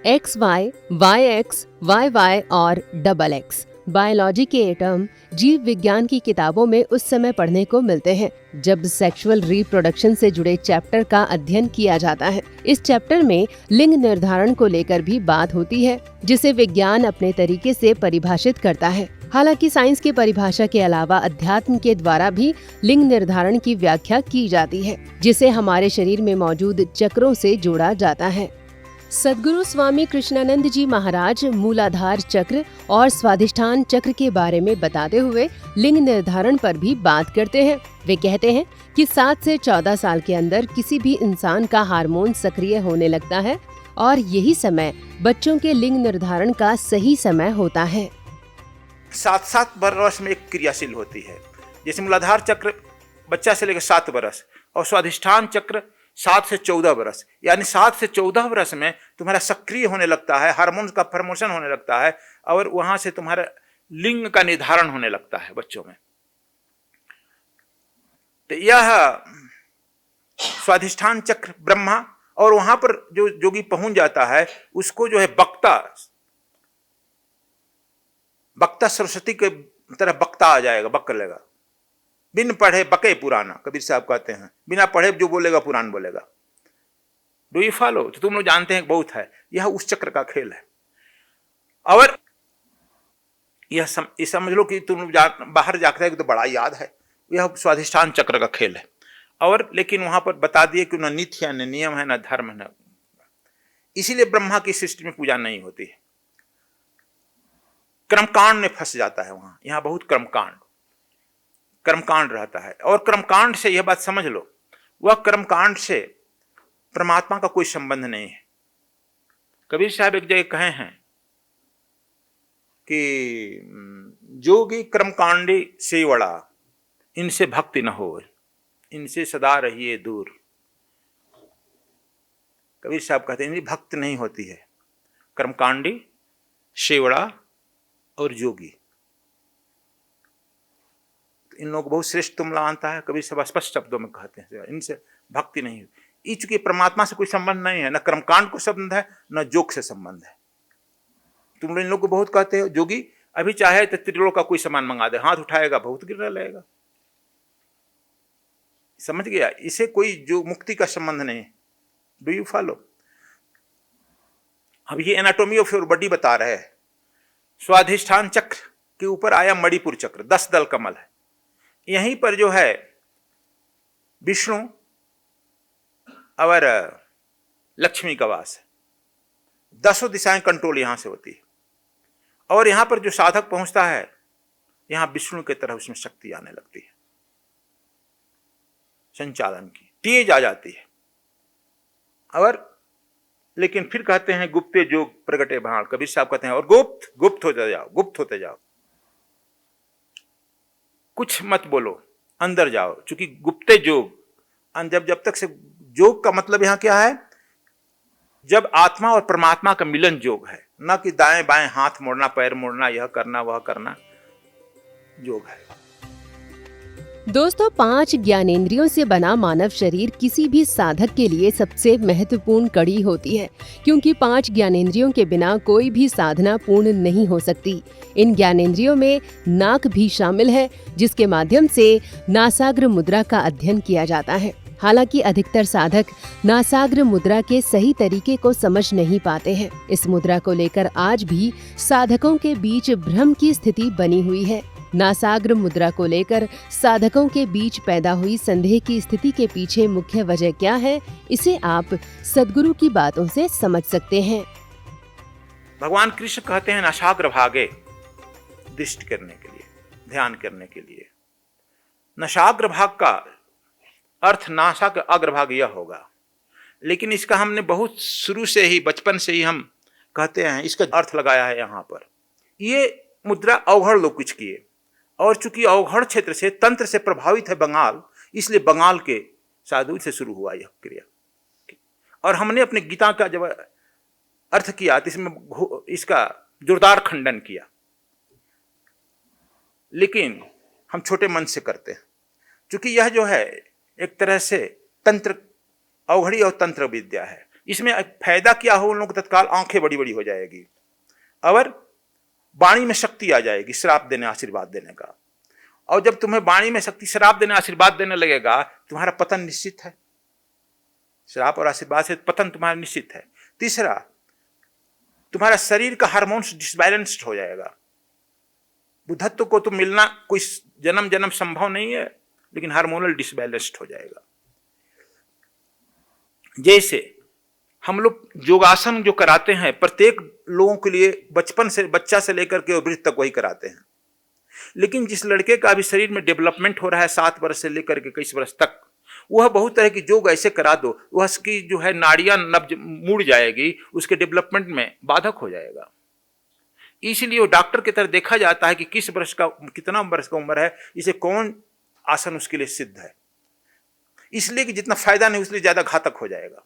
X Y, Y X, Y Y और double X biology के atom जीव विज्ञान की किताबों में उस समय पढ़ने को मिलते हैं जब सेक्सुअल रिप्रोडक्शन से जुड़े चैप्टर का अध्ययन किया जाता है। इस चैप्टर में लिंग निर्धारण को लेकर भी बात होती है, जिसे विज्ञान अपने तरीके से परिभाषित करता है। हालांकि साइंस की परिभाषा के अलावा अध्यात्म के द्वारा भी लिंग निर्धारण की व्याख्या की जाती है, जिसे हमारे शरीर में मौजूद चक्रों से जोड़ा जाता है। सद्गुरु स्वामी कृष्णानंद जी महाराज मूलाधार चक्र और स्वाधिष्ठान चक्र के बारे में बताते हुए लिंग निर्धारण पर भी बात करते हैं। वे कहते हैं कि 7 से 14 साल के अंदर किसी भी इंसान का हार्मोन सक्रिय होने लगता है और यही समय बच्चों के लिंग निर्धारण का सही समय होता है। 7 वर्ष में एक क्रियाशील होती है। जैसे मूलाधार चक्र बच्चा से लेकर 7 वर्ष और स्वाधिष्ठान चक्र 7 से 14 वर्ष, यानी 7 से 14 वर्ष में तुम्हारा सक्रिय होने लगता है, हार्मोन का फॉर्मेशन होने लगता है और वहां से तुम्हारा लिंग का निर्धारण होने लगता है बच्चों में। तो यह स्वाधिष्ठान चक्र ब्रह्मा, और वहां पर जो जोगी पहुंच जाता है उसको जो है बक्ता सरस्वती के तरह बक्ता आ जाएगा, बक लेगा। बिन पढ़े बके पुराना, कबीर साहब कहते हैं, बिना पढ़े जो बोलेगा पुराण बोलेगा। Do you follow? तो तुम लोग जानते हैं बहुत है, यह उस चक्र का खेल है। और यह समझ लो कि तुम बाहर जाकर तो बड़ा याद है, यह स्वाधिष्ठान चक्र का खेल है। और लेकिन वहां पर बता दिए कि न नित्य है, न नियम है, न धर्म है, न, इसीलिए ब्रह्मा की सृष्टि में पूजा नहीं होती है। कर्मकांड में फंस जाता है वहां, यहां बहुत कर्मकांड रहता है। और कर्मकांड से यह बात समझ लो, वह कर्मकांड से परमात्मा का कोई संबंध नहीं है। कबीर साहब एक जगह कहे हैं कि जोगी कर्मकांडी सेवड़ा, इनसे भक्ति न हो, इनसे सदा रहिए दूर। कबीर साहब कहते हैं इनकी भक्ति नहीं होती है। कर्मकांडी, सेवड़ा और जोगी, इन लोगों को बहुत श्रेष्ठ तुमला आता है। कबीर साहब स्पष्ट शब्दों में कहते हैं इनसे भक्ति नहीं हुई। चूंकि परमात्मा से कोई संबंध नहीं है, न कर्मकांड को संबंध है, न जोग से संबंध है। तुम लोग इन लोग को बहुत कहते हो जोगी अभी चाहे तो त्रिलोक का कोई सामान मंगा दे, हाथ उठाएगा बहुत गिर रहेगा। समझ गया? इसे कोई जो मुक्ति का संबंध नहीं है। Do you follow? अब ये एनाटॉमी ऑफ योर बॉडी बता रहे हैं। स्वाधिष्ठान चक्र के ऊपर आया मणिपुर चक्र, 10 दल कमल है। यहीं पर जो है विष्णु और लक्ष्मी का वास है। 10 दिशाएं कंट्रोल यहां से होती है। और यहां पर जो साधक पहुंचता है, यहां विष्णु की तरफ उसमें शक्ति आने लगती है, संचालन की तेज आ जाती है। और लेकिन फिर कहते हैं गुप्ते जोग प्रगटे भाण। कबीर साहब कहते हैं और गुप्त होते जाओ, कुछ मत बोलो, अंदर जाओ। चूंकि गुप्ते जोग, जब तक से जोग का मतलब यहां क्या है? जब आत्मा और परमात्मा का मिलन जोग है, ना कि दाएं बाएं हाथ मोड़ना, पैर मोड़ना, यह करना वह करना जोग है। दोस्तों, 5 ज्ञानेंद्रियों से बना मानव शरीर किसी भी साधक के लिए सबसे महत्वपूर्ण कड़ी होती है, क्योंकि 5 ज्ञानेंद्रियों के बिना कोई भी साधना पूर्ण नहीं हो सकती। इन ज्ञानेंद्रियों में नाक भी शामिल है, जिसके माध्यम से नासाग्र मुद्रा का अध्ययन किया जाता है। हालांकि अधिकतर साधक नासाग्र मुद्रा के सही तरीके को समझ नहीं पाते हैं। इस मुद्रा को लेकर आज भी साधकों के बीच भ्रम की स्थिति बनी हुई है। नासाग्र मुद्रा को लेकर साधकों के बीच पैदा हुई संदेह की स्थिति के पीछे मुख्य वजह क्या है, इसे आप सद्गुरु की बातों से समझ सकते हैं। भगवान कृष्ण कहते हैं नासाग्र भागे, दृष्टि करने के लिए, ध्यान करने के लिए। नासाग्र भाग का अर्थ नासा का अग्रभाग यह होगा, लेकिन इसका हमने बहुत शुरू से ही, बचपन से ही हम कहते हैं, इसका अर्थ लगाया है यहाँ पर। ये मुद्रा अवघड़ लोग कुछ किए, और चूंकि अवघड़ क्षेत्र से, तंत्र से प्रभावित है बंगाल, इसलिए बंगाल के साधु से शुरू हुआ यह क्रिया। और हमने अपने गीता का जब अर्थ किया तो इसमें इसका जोरदार खंडन किया, लेकिन हम छोटे मन से करते हैं। क्योंकि यह जो है एक तरह से तंत्र, अवघड़ी और तंत्र विद्या है। इसमें फायदा क्या हो, उन लोगों को तत्काल आंखें बड़ी बड़ी हो जाएगी और वाणी में शक्ति आ जाएगी श्राप देने आशीर्वाद देने का। और जब तुम्हें वाणी में शक्ति श्राप देने आशीर्वाद देने लगेगा, तुम्हारा पतन निश्चित है। श्राप और आशीर्वाद से पतन तुम्हारा निश्चित है। तीसरा, तुम्हारा शरीर का हार्मोन्स डिसबैलेंस्ड हो जाएगा। बुद्धत्व को तो मिलना कोई जन्म जन्म संभव नहीं है, लेकिन हार्मोनल डिसबैलेंस्ड हो जाएगा। जैसे हम लोग योगासन जो कराते हैं, प्रत्येक लोगों के लिए बचपन से, बच्चा से लेकर के वृद्ध तक वही कराते हैं। लेकिन जिस लड़के का अभी शरीर में डेवलपमेंट हो रहा है 7 वर्ष से लेकर के 21 वर्ष तक, वह बहुत तरह की योग ऐसे करा दो, वह उसकी जो है नाड़ियां नब्ज मुड़ जाएगी, उसके डेवलपमेंट में बाधक हो जाएगा। इसलिए वो डॉक्टर की तरह देखा जाता है कि किस वर्ष का, कितना वर्ष का उम्र है, इसे कौन आसन उसके लिए सिद्ध है। इसलिए कि जितना फायदा नहीं उसलिए ज्यादा घातक हो जाएगा।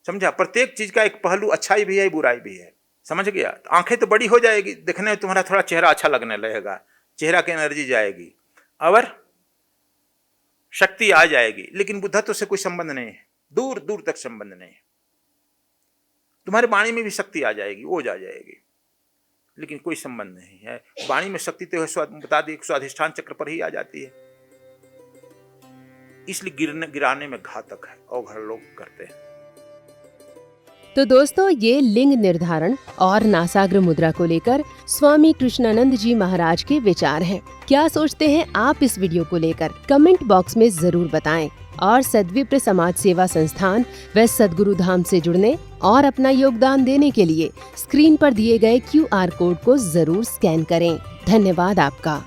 समझा? प्रत्येक चीज का एक पहलू अच्छाई भी है, बुराई भी है। समझ गया? तो आंखें तो बड़ी हो जाएगी, देखने में तुम्हारा थोड़ा चेहरा अच्छा लगने लगेगा, चेहरा की एनर्जी जाएगी और शक्ति आ जाएगी। लेकिन बुद्धत्व से कोई संबंध नहीं है, दूर दूर तक संबंध नहीं है। तुम्हारे वाणी में भी शक्ति आ जाएगी, ओज आ जाएगी, लेकिन कोई संबंध नहीं है। वाणी में शक्ति तो बता दी स्वाधिष्ठान चक्र पर ही आ जाती है, इसलिए गिराने में घातक है और घर लोग करते हैं। तो दोस्तों, ये लिंग निर्धारण और नासाग्र मुद्रा को लेकर स्वामी कृष्णानंद जी महाराज के विचार हैं। क्या सोचते हैं आप इस वीडियो को लेकर? कमेंट बॉक्स में जरूर बताएं और सद्विप्र समाज सेवा संस्थान व सद्गुरु धाम से जुड़ने और अपना योगदान देने के लिए स्क्रीन पर दिए गए QR कोड को जरूर स्कैन करें। धन्यवाद आपका।